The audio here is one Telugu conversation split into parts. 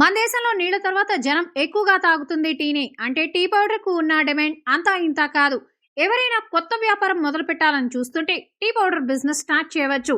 మన దేశంలో నీళ్ల తర్వాత జనం ఎక్కువగా తాగుతుంది టీని. అంటే టీ పౌడర్ కు ఉన్న డిమాండ్ అంతా ఇంత కాదు. ఎవరైనా కొత్త వ్యాపారం మొదలు పెట్టాలని చూస్తుంటే టీ పౌడర్ బిజినెస్ స్టార్ట్ చేయవచ్చు.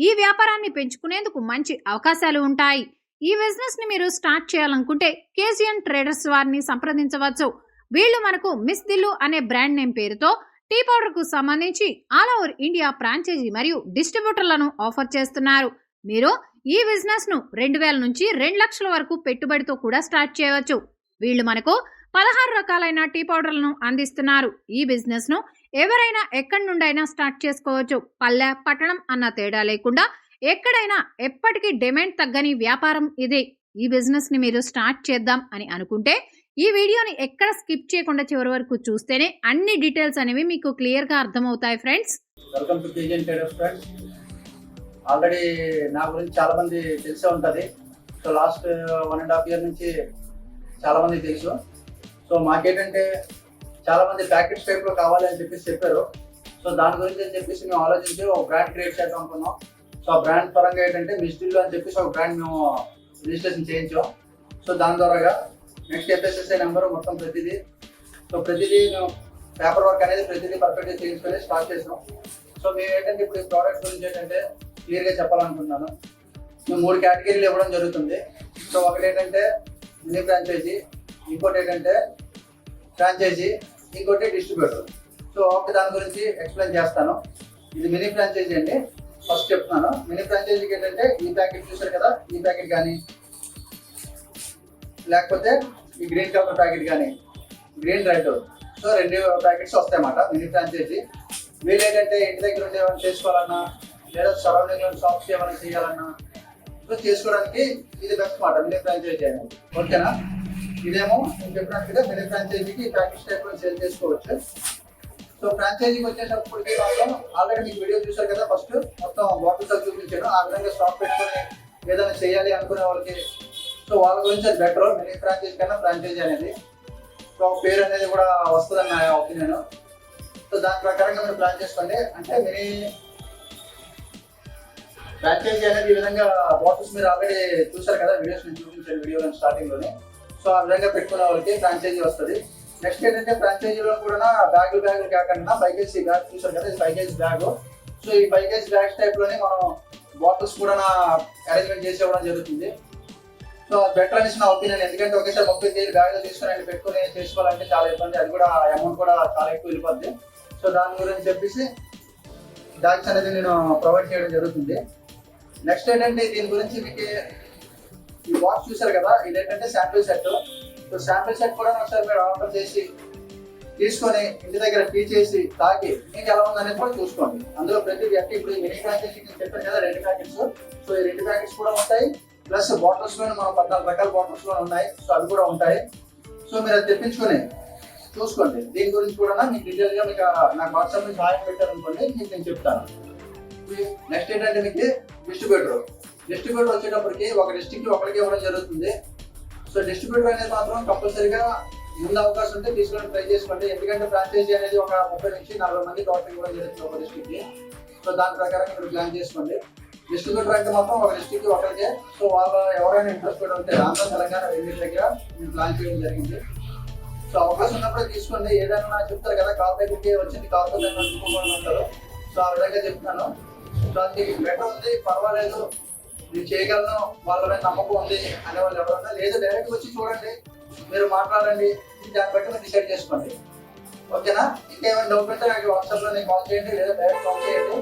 ఈ వ్యాపారాన్ని పెంచుకునేందుకు మంచి అవకాశాలు ఉంటాయి. ఈ బిజినెస్ ని మీరు స్టార్ట్ చేయాలనుకుంటే కేజియన్ ట్రేడర్స్ వారిని సంప్రదించవచ్చు. వీళ్ళు మనకు మిస్ దిల్లు అనే బ్రాండ్ నేమ్ పేరుతో టీ పౌడర్ కు సంబంధించి ఆల్ ఓవర్ ఇండియా ఫ్రాంచైజీ మరియు డిస్ట్రిబ్యూటర్లను ఆఫర్ చేస్తున్నారు. మీరు ఈ బిజినెస్ ను 2000 నుంచి 2 లక్షల వరకు పెట్టుబడితో కూడా స్టార్ట్ చేయవచ్చు. వీళ్ళు మనకు 16 రకాలైన టీ పౌడర్లను అందిస్తున్నారు. ఈ బిజినెస్ ను ఎవరైనా ఎక్కడి నుండైనా స్టార్ట్ చేసుకోవచ్చు. పల్లె పట్టణం అన్న తేడా లేకుండా ఎక్కడైనా ఎప్పటికీ డిమాండ్ తగ్గని వ్యాపారం ఇదే. ఈ బిజినెస్ ని మీరు స్టార్ట్ చేద్దాం అని అనుకుంటే ఈ వీడియోని ఎక్కడ స్కిప్ చేయకుండా చివరి వరకు చూస్తేనే అన్ని డీటెయిల్స్ అనేవి మీకు క్లియర్ గా అర్థమవుతాయి. ఫ్రెండ్స్, వెల్కమ్ టు కేజియన్ ట్రేడర్స్. ఫ్రెండ్స్, ఆల్రెడీ నా గురించి చాలా మంది తెలిసే ఉంటుంది. సో లాస్ట్ 1.5 year నుంచి చాలా మంది తెలుసు. సో మాకేంటంటే చాలా మంది ప్యాకెట్స్ టైప్లో కావాలి అని చెప్పారు. సో దాని గురించి అని చెప్పేసి మేము ఆలోచించి ఒక బ్రాండ్ క్రియేట్ చేద్దాం అనుకున్నాం. సో ఆ బ్రాండ్ పరంగా ఏంటంటే మిస్ దిల్లు అని చెప్పేసి ఒక బ్రాండ్ మేము రిజిస్ట్రేషన్ చేయించాం. సో దాని ద్వారా నెక్స్ట్ FSSAI నెంబరు మొత్తం ప్రతిదీ మేము పేపర్ వర్క్ అనేది ప్రతిదీ పర్ఫెక్ట్గా చేయించుకొని స్టార్ట్ చేసాం. సో మేము ఏంటంటే ఇప్పుడు ఈ ప్రోడక్ట్ గురించి ఏంటంటే క్లియర్గా చెప్పాలనుకుంటున్నాను. మేము 3 కేటగిరీలు ఇవ్వడం జరుగుతుంది. సో ఒకటి ఏంటంటే మినీ ఫ్రాంచైజీ, ఇంకోటి ఏంటంటే ఫ్రాంచైజీ, ఇంకోటి డిస్ట్రిబ్యూటర్. సో ఒక దాని గురించి ఎక్స్ప్లెయిన్ చేస్తాను. ఇది మినీ ఫ్రాంచైజీ అండి. ఫస్ట్ చెప్తున్నాను. మినీ ఫ్రాంచైజీకి ఏంటంటే ఈ ప్యాకెట్ చూసారు కదా, ఈ ప్యాకెట్ కానీ లేకపోతే ఈ గ్రీన్ కలర్ ప్యాకెట్ కానీ గ్రీన్ రెడ్, సో 2 ప్యాకెట్స్ వస్తాయన్నమాట మినీ ఫ్రాంచైజీ. వీళ్ళు ఏంటంటే ఇంటి దగ్గర ఉండి ఏమైనా చేసుకోవాలన్నా లేదా సరౌండింగ్ లో షాప్స్ ఏమైనా చేయాలన్నా సో చేసుకోవడానికి ఇది బెస్ట్ మాట మినీ ఫ్రాంచైజీ అనేది. ఓకేనా? ఇదేమో నేను చెప్పినట్టుగా మినీ ఫ్రాంచైజీకి ప్యాకెట్స్ టైప్ లో సేల్ చేసుకోవచ్చు. సో ఫ్రాంచైజీకి వచ్చేటప్పటికి మాత్రం ఆల్రెడీ మీకు వీడియో చూసారు కదా, ఫస్ట్ మొత్తం బాటిల్స్ చూపించాను. ఆ విధంగా స్టాక్ పెట్టుకొని ఏదైనా చేయాలి అనుకునే వాళ్ళకి సో వాళ్ళ గురించి అది బెటర్. మినీ ఫ్రాంచైజీ కన్నా ఫ్రాంచైజీ అనేది సో పేరు అనేది కూడా వస్తుందని నా ఒపీనియన్. సో దాని ప్రకారంగా మీరు ప్లాన్ చేసుకోండి. అంటే మినీ ఫ్రాంచైజీ అనేది ఈ విధంగా బాటిల్స్ మీరు ఆల్రెడీ చూసారు కదా, వీడియోస్ నేను చూపించాను వీడియో స్టార్టింగ్ లోనే. సో ఆ విధంగా పెట్టుకునే వాళ్ళకి ఫ్రాంచైజీ వస్తుంది. నెక్స్ట్ ఏంటంటే ఫ్రాంచైజీలో కూడా బ్యాగులు కాకుండా 5 kg బ్యాగ్ చూసారు కదా, ఇది 5 kg బ్యాగ్. సో ఈ 5 kg బ్యాగ్స్ టైప్ లోనే మనం బాటిల్స్ కూడా అరేంజ్మెంట్ చేసి ఇవ్వడం జరుగుతుంది. సో బెటర్ అనేసి నా ఒపీనియన్. ఎందుకంటే ఒకేసారి 30 kg బ్యాగ్లో తీసుకుని పెట్టుకుని చేసుకోవాలంటే చాలా ఇబ్బంది. అది కూడా అమౌంట్ కూడా చాలా ఎక్కువ వెళ్ళిపోద్ది. సో దాని గురించి చెప్పేసి బ్యాగ్స్ అనేది నేను ప్రొవైడ్ చేయడం జరుగుతుంది. నెక్స్ట్ ఏంటంటే దీని గురించి మీకు ఈ బాక్స్ చూసారు కదా, ఇదేంటంటే sample set. So sample set కూడా ఒకసారి మీరు ఆర్డర్ చేసి తీసుకొని ఇంటి దగ్గర టీ చేసి తాకి మీకు ఎలా ఉందనేది కూడా చూసుకోండి. అందులో ప్రతిదీ అంటే ఇప్పుడు మినీ ప్యాకెట్స్ చెప్పాను కదా 2 ప్యాకెట్స్. సో ఈ 2 ప్యాకెట్స్ కూడా ఉంటాయి. ప్లస్ బాటిల్స్ లోనే మనం 14 రకాల బాటిల్స్ లో ఉన్నాయి. సో అవి కూడా ఉంటాయి. సో మీరు అది తెప్పించుకొని చూసుకోండి. దీని గురించి కూడా మీకు డీటెయిల్ గా మీకు నాకు వాట్సాప్ నుంచి హాయ్ పెట్టారనుకోండి, మీకు నేను చెప్తాను. నెక్స్ట్ ఏంటంటే మీకు డిస్ట్రిబ్యూటర్ వచ్చేటప్పటికి ఒక డిస్ట్రిక్ట్ ఒకరికి ఇవ్వడం జరుగుతుంది. సో డిస్ట్రిబ్యూటర్ అనేది మాత్రం కంపల్సరీగా ముందు అవకాశం ఉంటే తీసుకొని ట్రై చేసుకోండి. ఎందుకంటే ఫ్రాంచైజీ అనేది ఒక 30 నుంచి 40 మంది టోటల్ ఇవ్వడం జరుగుతుంది ఒక డిస్ట్రిక్ట్ కి. సో దాని ప్రకారం మీరు ప్లాన్ చేసుకోండి. డిస్ట్రిబ్యూటర్ అంటే మాత్రం ఒక డిస్ట్రిక్ట్ ఒకరికే. సో వాళ్ళు ఎవరైనా ఇంట్రెస్టెడ్ ఉంటే ఆంధ్ర తెలంగాణ 2 దగ్గర మేము ప్లాన్ చేయడం జరిగింది. సో అవకాశం ఉన్నప్పుడే తీసుకోండి. ఏదైనా నాకు చెప్తారు కదా, కాల్ దగ్గరికి వచ్చింది కాల్తో అనుకోకుండా ఉంటారు. సో ఆ విధంగా చెప్తున్నాను. సో అది బెటర్ ఉంది, పర్వాలేదు, నేను చేయగలను, వాళ్ళ మీద నమ్మకం ఉంది అనే వాళ్ళు ఎవరన్నా లేదు డైరెక్ట్ వచ్చి చూడండి, మీరు మాట్లాడండి, దాన్ని బట్టి మీరు డిసైడ్ చేసుకోండి. ఓకేనా? ఇంకేమైనా డౌట్ ఉంటే నాకు వాట్సాప్లో నేను కాల్ చేయండి లేదా డైరెక్ట్ కాల్ చేయండి.